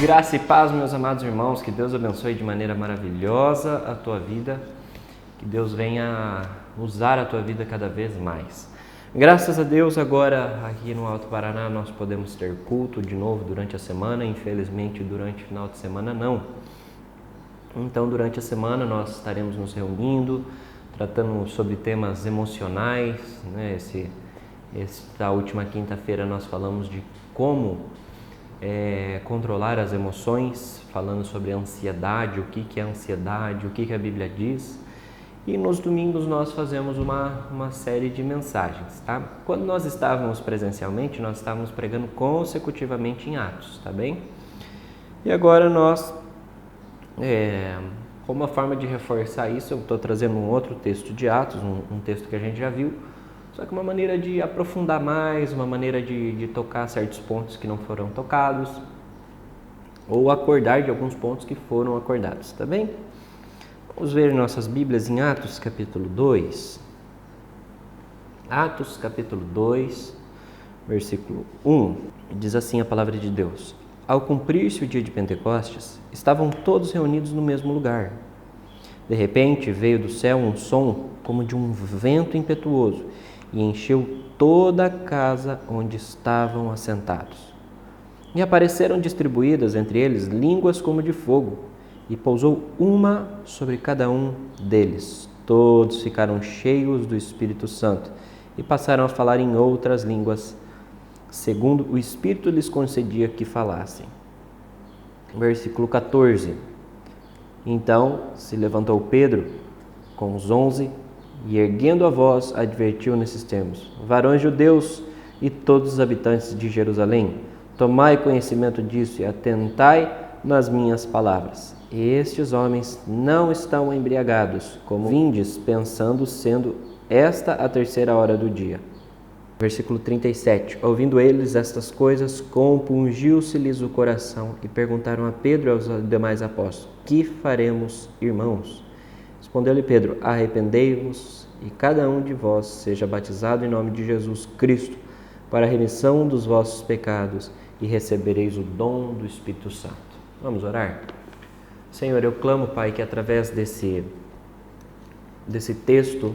Graça e paz, meus amados irmãos, que Deus abençoe de maneira maravilhosa a tua vida, que Deus venha usar a tua vida cada vez mais. Graças a Deus, agora aqui no Alto Paraná nós podemos ter culto de novo durante a semana, infelizmente durante o final de semana não. Então durante a semana nós estaremos nos reunindo, tratando sobre temas emocionais, né? Esta última quinta-feira nós falamos de como controlar as emoções, falando sobre a ansiedade, o que é ansiedade, o que a Bíblia diz. E nos domingos nós fazemos uma série de mensagens, tá? Quando nós estávamos presencialmente, nós estávamos pregando consecutivamente em Atos, tá bem? E agora nós, como uma forma de reforçar isso, eu estou trazendo um outro texto de Atos, um texto que a gente já viu, só que uma maneira de aprofundar mais, uma maneira de tocar certos pontos que não foram tocados, ou acordar de alguns pontos que foram acordados, tá bem? Vamos ver nossas Bíblias em Atos capítulo 2. Atos capítulo 2, versículo 1, diz assim a palavra de Deus: Ao cumprir-se o dia de Pentecostes, estavam todos reunidos no mesmo lugar. De repente veio do céu um som como de um vento impetuoso e encheu toda a casa onde estavam assentados. E apareceram distribuídas entre eles línguas como de fogo, e pousou uma sobre cada um deles. Todos ficaram cheios do Espírito Santo e passaram a falar em outras línguas, segundo o Espírito lhes concedia que falassem. Versículo 14. Então se levantou Pedro com os 11 e, erguendo a voz, advertiu nesses termos: Varões judeus e todos os habitantes de Jerusalém, tomai conhecimento disso e atentai nas minhas palavras. Estes homens não estão embriagados, como vindes, pensando, sendo esta a terceira hora do dia. Versículo 37. Ouvindo eles estas coisas, compungiu-se-lhes o coração e perguntaram a Pedro e aos demais apóstolos: Que faremos, irmãos? Respondeu-lhe Pedro: Arrependei-vos e cada um de vós seja batizado em nome de Jesus Cristo para a remissão dos vossos pecados e recebereis o dom do Espírito Santo. Vamos orar? Senhor, eu clamo, Pai, que através desse texto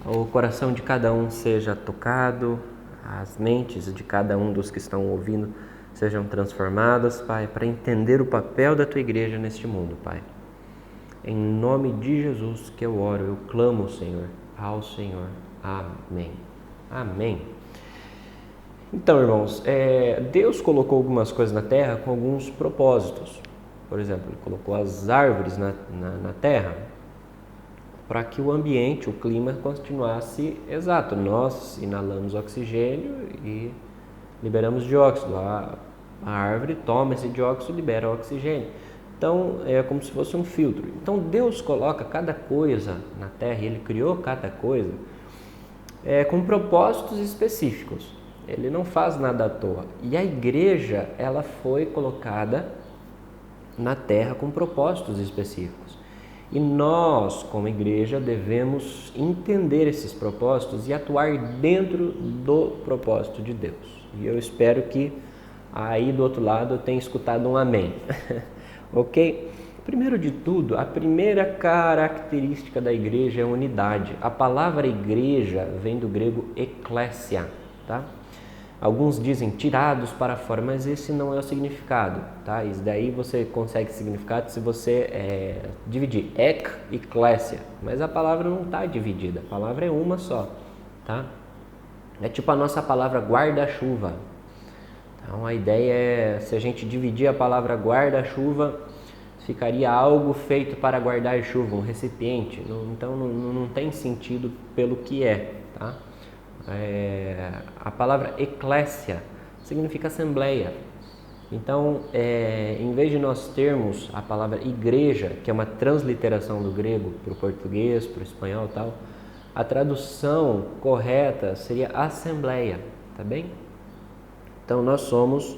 o coração de cada um seja tocado, as mentes de cada um dos que estão ouvindo sejam transformadas, Pai, para entender o papel da Tua igreja neste mundo, Pai. Em nome de Jesus que eu oro, eu clamo, Senhor, ao Senhor. Amém. Amém. Então, irmãos, Deus colocou algumas coisas na terra com alguns propósitos. Por exemplo, Ele colocou as árvores na terra para que o ambiente, o clima continuasse exato. Nós inalamos oxigênio e liberamos dióxido. A árvore toma esse dióxido e libera oxigênio. Então, é como se fosse um filtro. Então, Deus coloca cada coisa na terra, Ele criou cada coisa com propósitos específicos. Ele não faz nada à toa. E a igreja, ela foi colocada na terra com propósitos específicos. E nós, como igreja, devemos entender esses propósitos e atuar dentro do propósito de Deus. E eu espero que aí do outro lado eu tenha escutado um amém. Ok? Primeiro de tudo, a primeira característica da igreja é a unidade. A palavra igreja vem do grego eklésia, tá? Alguns dizem tirados para fora, mas esse não é o significado, tá? Isso daí você consegue significado se você dividir ek e eklésia, mas a palavra não está dividida, a palavra é uma só, tá? É tipo a nossa palavra guarda-chuva. Então a ideia é, se a gente dividir a palavra guarda-chuva, ficaria algo feito para guardar chuva, um recipiente. Então não tem sentido pelo que é, tá? A palavra eclésia significa assembleia. Então, em vez de nós termos a palavra igreja, que é uma transliteração do grego para o português, para o espanhol e tal, a tradução correta seria assembleia, tá bem? Então, nós somos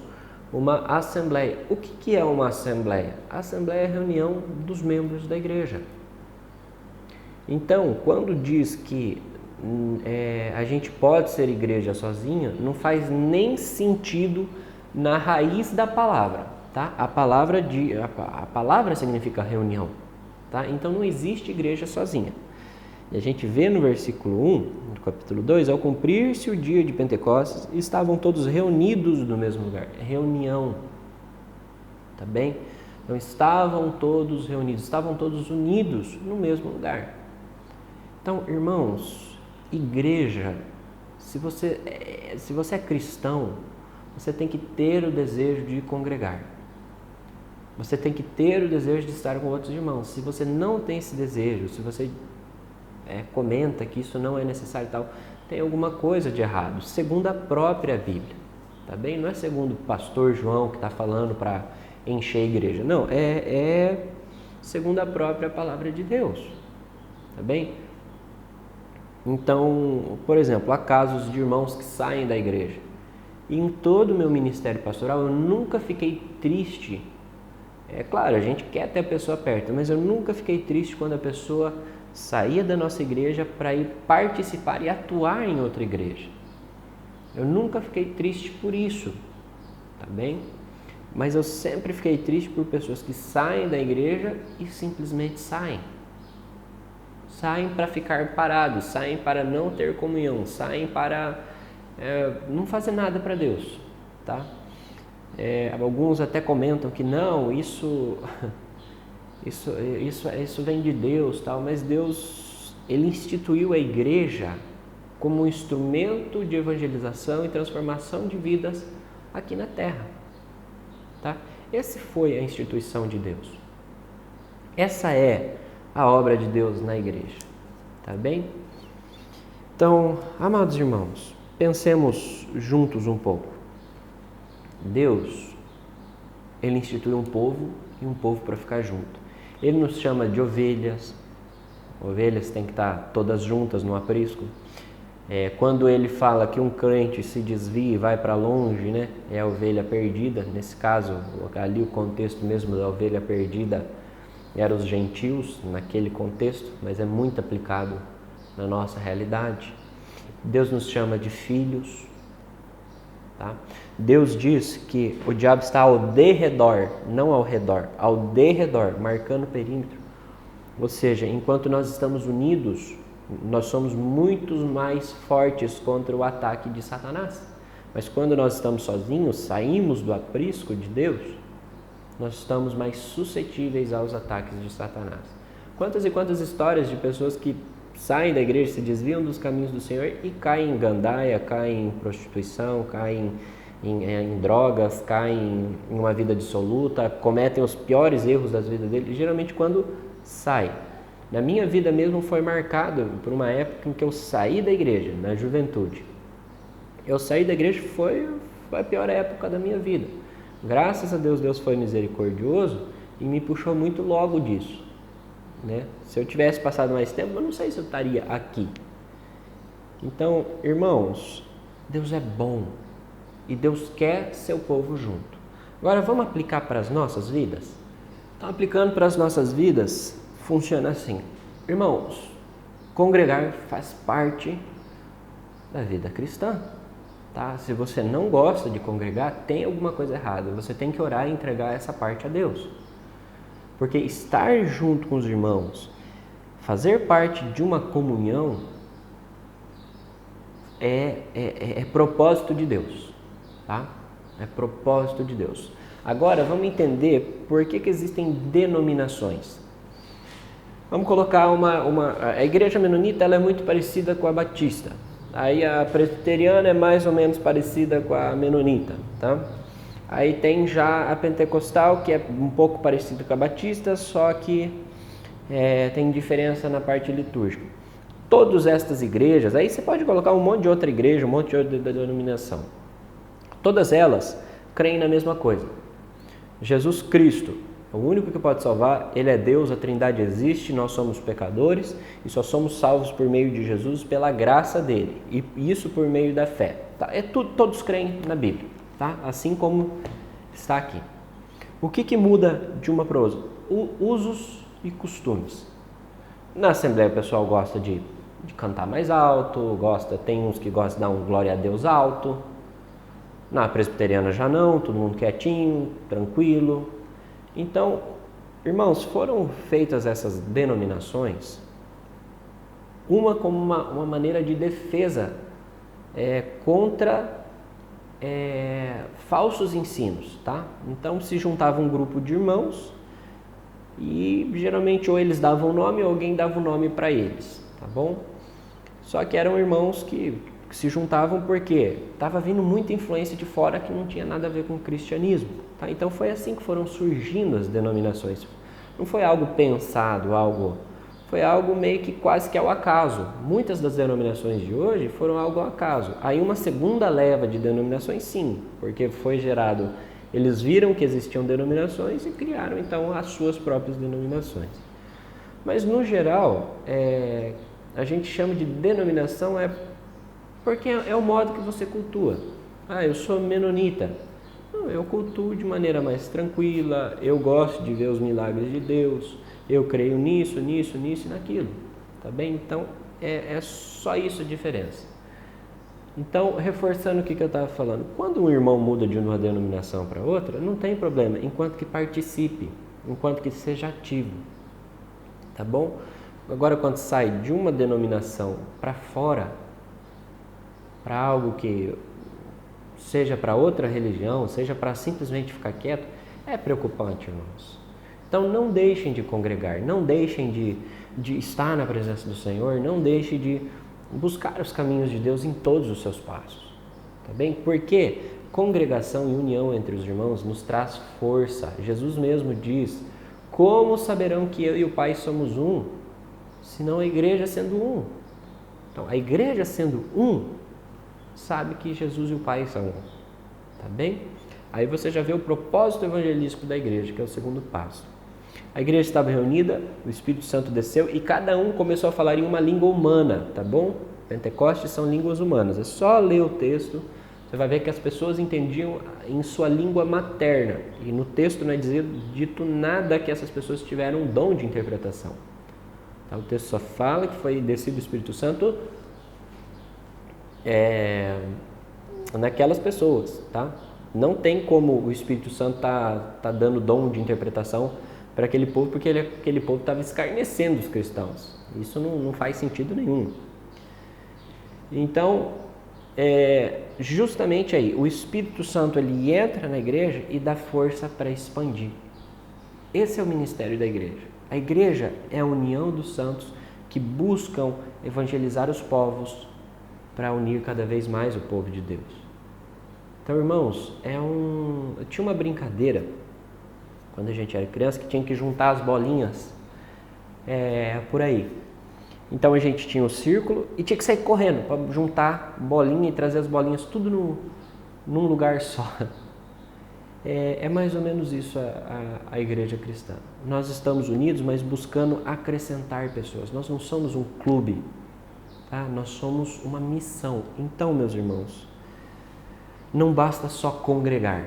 uma assembleia. O que é uma assembleia? A assembleia é a reunião dos membros da igreja. Então, quando diz que a gente pode ser igreja sozinha, não faz nem sentido na raiz da palavra. tá? A palavra significa reunião, tá? Então não existe igreja sozinha. E a gente vê no versículo 1, do capítulo 2, ao cumprir-se o dia de Pentecostes, estavam todos reunidos no mesmo lugar. É reunião, tá bem? Então estavam todos reunidos, estavam todos unidos no mesmo lugar. Então, irmãos, igreja, se você é cristão, você tem que ter o desejo de congregar. Você tem que ter o desejo de estar com outros irmãos. Se você não tem esse desejo, se você comenta que isso não é necessário e tal, tem alguma coisa de errado, segundo a própria Bíblia, tá bem? Não é segundo o pastor João que está falando para encher a igreja, não, é segundo a própria palavra de Deus, tá bem? Então, por exemplo, há casos de irmãos que saem da igreja, e em todo o meu ministério pastoral eu nunca fiquei triste. É claro, a gente quer ter a pessoa perto, mas eu nunca fiquei triste quando a pessoa saía da nossa igreja para ir participar e atuar em outra igreja. Eu nunca fiquei triste por isso, tá bem? Mas eu sempre fiquei triste por pessoas que saem da igreja e simplesmente saem. Saem para ficar parados, saem para não ter comunhão, saem para não fazer nada para Deus, tá? Alguns até comentam que não, isso vem de Deus, tal, mas Deus, Ele instituiu a igreja como um instrumento de evangelização e transformação de vidas aqui na terra, tá? Essa foi a instituição de Deus. Essa é a obra de Deus na igreja, tá bem? Então, amados irmãos, pensemos juntos um pouco. Deus, Ele instituiu um povo e um povo para ficar junto. Ele nos chama de ovelhas. Ovelhas têm que estar todas juntas no aprisco. Quando Ele fala que um crente se desvia e vai para longe, né, é a ovelha perdida. Nesse caso, ali o contexto mesmo da ovelha perdida eram os gentios, naquele contexto, mas é muito aplicado na nossa realidade. Deus nos chama de filhos. Tá? Deus diz que o diabo está ao derredor, não ao redor, ao derredor, marcando o perímetro. Ou seja, enquanto nós estamos unidos, nós somos muito mais fortes contra o ataque de Satanás. Mas quando nós estamos sozinhos, saímos do aprisco de Deus, nós estamos mais suscetíveis aos ataques de Satanás. Quantas e quantas histórias de pessoas que saem da igreja, se desviam dos caminhos do Senhor e caem em gandaia, caem em prostituição, caem em drogas, caem em uma vida dissoluta, cometem os piores erros das vidas deles, geralmente quando saem. Na minha vida mesmo foi marcado por uma época em que eu saí da igreja, na juventude. Eu saí da igreja, foi a pior época da minha vida. Graças a Deus, Deus foi misericordioso e me puxou muito logo disso. Né? Se eu tivesse passado mais tempo, eu não sei se eu estaria aqui. Então, irmãos, Deus é bom e Deus quer seu povo junto. Agora, vamos aplicar para as nossas vidas? Então, aplicando para as nossas vidas, funciona assim. Irmãos, congregar faz parte da vida cristã. Tá? Se você não gosta de congregar, tem alguma coisa errada. Você tem que orar e entregar essa parte a Deus. Porque estar junto com os irmãos, fazer parte de uma comunhão, é propósito de Deus, tá? É propósito de Deus. Agora, vamos entender por que existem denominações. Vamos colocar a igreja menonita, ela é muito parecida com a batista. Aí a presbiteriana é mais ou menos parecida com a menonita, tá? Aí tem já a pentecostal, que é um pouco parecida com a batista, só que tem diferença na parte litúrgica. Todas estas igrejas, aí você pode colocar um monte de outra igreja, um monte de outra denominação. Todas elas creem na mesma coisa. Jesus Cristo é o único que pode salvar, Ele é Deus, a Trindade existe, nós somos pecadores e só somos salvos por meio de Jesus, pela graça dele, e isso por meio da fé. Tá? Todos creem na Bíblia. Tá? Assim como está aqui. O que muda de uma para outra? Usos e costumes. Na Assembleia o pessoal gosta de cantar mais alto, tem uns que gostam de dar um glória a Deus alto. Na presbiteriana já não, todo mundo quietinho, tranquilo. Então, irmãos, foram feitas essas denominações, uma como uma maneira de defesa contra falsos ensinos, tá? Então se juntava um grupo de irmãos e geralmente ou eles davam o nome ou alguém dava o nome para eles, tá bom? Só que eram irmãos que se juntavam porque estava vindo muita influência de fora que não tinha nada a ver com o cristianismo, tá? Então foi assim que foram surgindo as denominações. Não foi algo pensado, foi algo meio que quase que ao acaso. Muitas das denominações de hoje foram algo ao acaso. Aí uma segunda leva de denominações, sim, porque foi gerado, eles viram que existiam denominações e criaram então as suas próprias denominações. Mas no geral, a gente chama de denominação porque é o modo que você cultua. Eu sou menonita. Não, eu cultuo de maneira mais tranquila, eu gosto de ver os milagres de Deus, eu creio nisso, nisso, nisso e naquilo, tá bem? Então, é só isso a diferença. Então, reforçando o que eu estava falando, quando um irmão muda de uma denominação para outra, não tem problema, enquanto que participe, enquanto que seja ativo, tá bom? Agora, quando sai de uma denominação para fora, para algo que seja para outra religião, seja para simplesmente ficar quieto, é preocupante, irmãos. Então não deixem de congregar, não deixem de estar na presença do Senhor, não deixem de buscar os caminhos de Deus em todos os seus passos, tá bem? Porque congregação e união entre os irmãos nos traz força. Jesus mesmo diz: como saberão que eu e o Pai somos um, senão a igreja sendo um? Então a igreja sendo um, sabe que Jesus e o Pai são um, tá bem? Aí você já vê o propósito evangelístico da igreja, que é o segundo passo. A igreja estava reunida, o Espírito Santo desceu e cada um começou a falar em uma língua humana, tá bom? Pentecostes são línguas humanas. É só ler o texto, você vai ver que as pessoas entendiam em sua língua materna. E no texto não é dito nada que essas pessoas tiveram um dom de interpretação. Tá? O texto só fala que foi descido o Espírito Santo naquelas pessoas, tá? Não tem como o Espírito Santo tá dando dom de interpretação para aquele povo, porque aquele povo estava escarnecendo os cristãos. Isso não faz sentido nenhum. Então, justamente aí, o Espírito Santo ele entra na igreja e dá força para expandir. Esse é o ministério da igreja. A igreja é a união dos santos que buscam evangelizar os povos para unir cada vez mais o povo de Deus. Então, irmãos, tinha uma brincadeira quando a gente era criança que tinha que juntar as bolinhas por aí. Então a gente tinha o círculo e tinha que sair correndo para juntar bolinha e trazer as bolinhas tudo num lugar só. É mais ou menos isso a igreja cristã. Nós estamos unidos, mas buscando acrescentar pessoas. Nós não somos um clube, tá? Nós somos uma missão. Então, meus irmãos, não basta só congregar,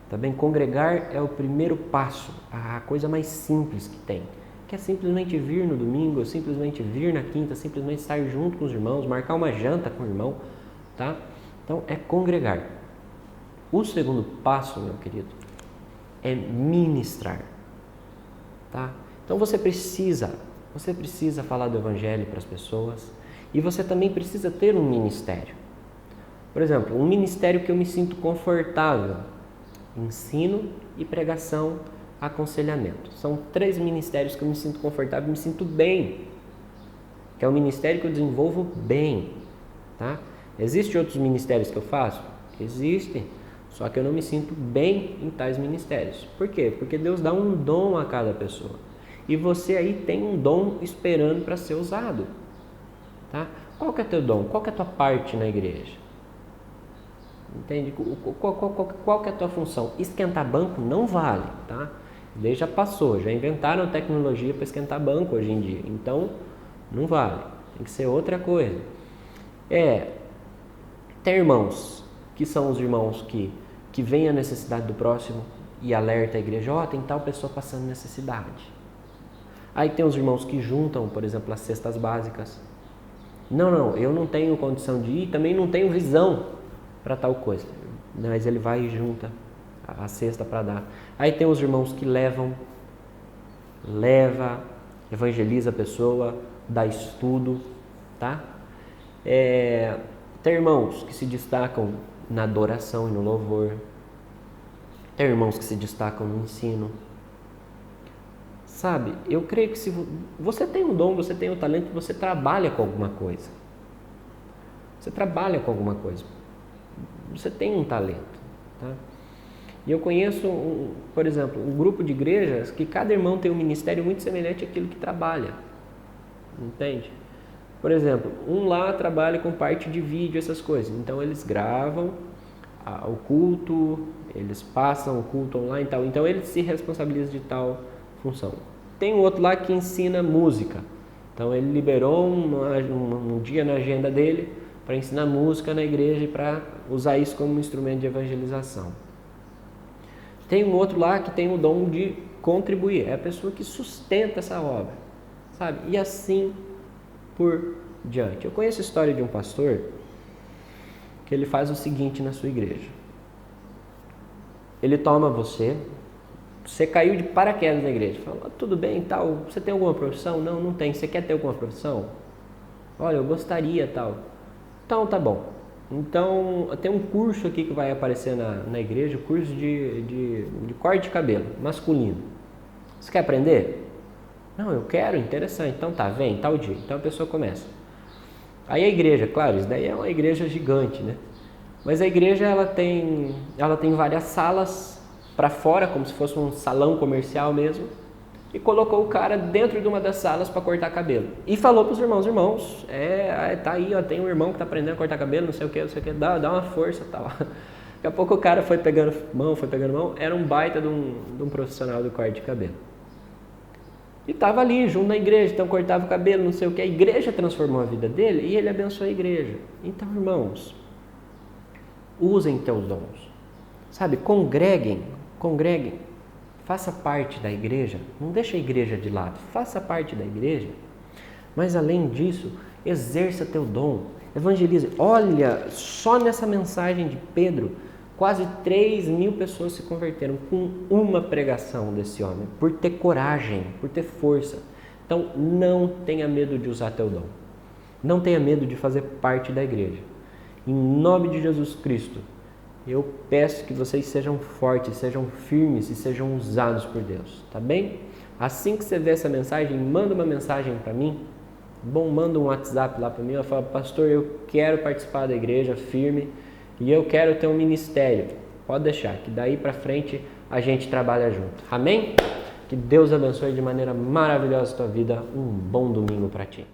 tá bem? Congregar é o primeiro passo, a coisa mais simples que tem, que é simplesmente vir no domingo, simplesmente vir na quinta, simplesmente estar junto com os irmãos, marcar uma janta com o irmão, tá? Então é congregar. O segundo passo, meu querido, é ministrar, tá? Então você precisa falar do evangelho para as pessoas e você também precisa ter um ministério. Por exemplo, um ministério que eu me sinto confortável: ensino e pregação, aconselhamento. São 3 ministérios que eu me sinto confortável, me sinto bem, que é um ministério que eu desenvolvo bem, tá? Existem outros ministérios que eu faço? Existem, só que eu não me sinto bem em tais ministérios. Por quê? Porque Deus dá um dom a cada pessoa e você aí tem um dom esperando para ser usado, tá? Qual que é teu dom? Qual que é a tua parte na igreja? Entende? Qual que é a tua função? Esquentar banco não vale, tá? Daí já passou, já inventaram tecnologia para esquentar banco hoje em dia, então não vale, tem que ser outra coisa. Tem irmãos que são os irmãos que veem a necessidade do próximo e alerta a igreja: tem tal pessoa passando necessidade. Aí tem os irmãos que juntam, por exemplo, as cestas básicas. Não, eu não tenho condição de ir, também não tenho visão para tal coisa. mas ele vai e junta a cesta para dar. Aí tem os irmãos que leva, evangeliza a pessoa, dá estudo, tá? Tem irmãos que se destacam na adoração e no louvor. Tem irmãos que se destacam no ensino. Sabe, eu creio que se você tem um dom, você tem um talento, você trabalha com alguma coisa. Você trabalha com alguma coisa. Você tem um talento, tá? E eu conheço, por exemplo, um grupo de igrejas que cada irmão tem um ministério muito semelhante àquilo que trabalha. Entende? Por exemplo, um lá trabalha com parte de vídeo, essas coisas. Então eles gravam o culto, eles passam o culto online e tal. Então eles se responsabilizam de tal função. Tem um outro lá que ensina música. Então ele liberou um dia na agenda dele para ensinar música na igreja e para usar isso como um instrumento de evangelização. Tem um outro lá que tem o dom de contribuir. É a pessoa que sustenta essa obra, sabe? E assim por diante. Eu conheço a história de um pastor que ele faz o seguinte na sua igreja. Ele toma você caiu de paraquedas na igreja. Fala, tudo bem, tal, você tem alguma profissão? Não, não tem. Você quer ter alguma profissão? Olha, eu gostaria, tal. Então, tá bom. Então, tem um curso aqui que vai aparecer na igreja, curso de corte de cabelo, masculino. Você quer aprender? Não, eu quero, interessante. Então tá, vem, tal dia. Então a pessoa começa. Aí a igreja, claro, isso daí é uma igreja gigante, né? Mas a igreja, ela tem várias salas para fora, como se fosse um salão comercial mesmo, e colocou o cara dentro de uma das salas para cortar cabelo. E falou para os irmãos, tá aí, ó, tem um irmão que está aprendendo a cortar cabelo, não sei o que, dá uma força e tal. Daqui a pouco o cara foi pegando mão, era um baita de um profissional do corte de cabelo. E estava ali, junto na igreja, então cortava o cabelo, não sei o que, a igreja transformou a vida dele e ele abençoou a igreja. Então, irmãos, usem teus dons, sabe, congreguem, faça parte da igreja, não deixe a igreja de lado, faça parte da igreja, mas além disso, exerça teu dom, evangelize. Olha, só nessa mensagem de Pedro, quase 3.000 pessoas se converteram com uma pregação desse homem, por ter coragem, por ter força. Então, não tenha medo de usar teu dom, não tenha medo de fazer parte da igreja. Em nome de Jesus Cristo, eu peço que vocês sejam fortes, sejam firmes e sejam usados por Deus, tá bem? Assim que você vê essa mensagem, manda uma mensagem para mim, bom, manda um WhatsApp lá para mim, eu falo, pastor, eu quero participar da igreja firme e eu quero ter um ministério. Pode deixar, que daí para frente a gente trabalha junto, amém? Que Deus abençoe de maneira maravilhosa a tua vida, um bom domingo para ti.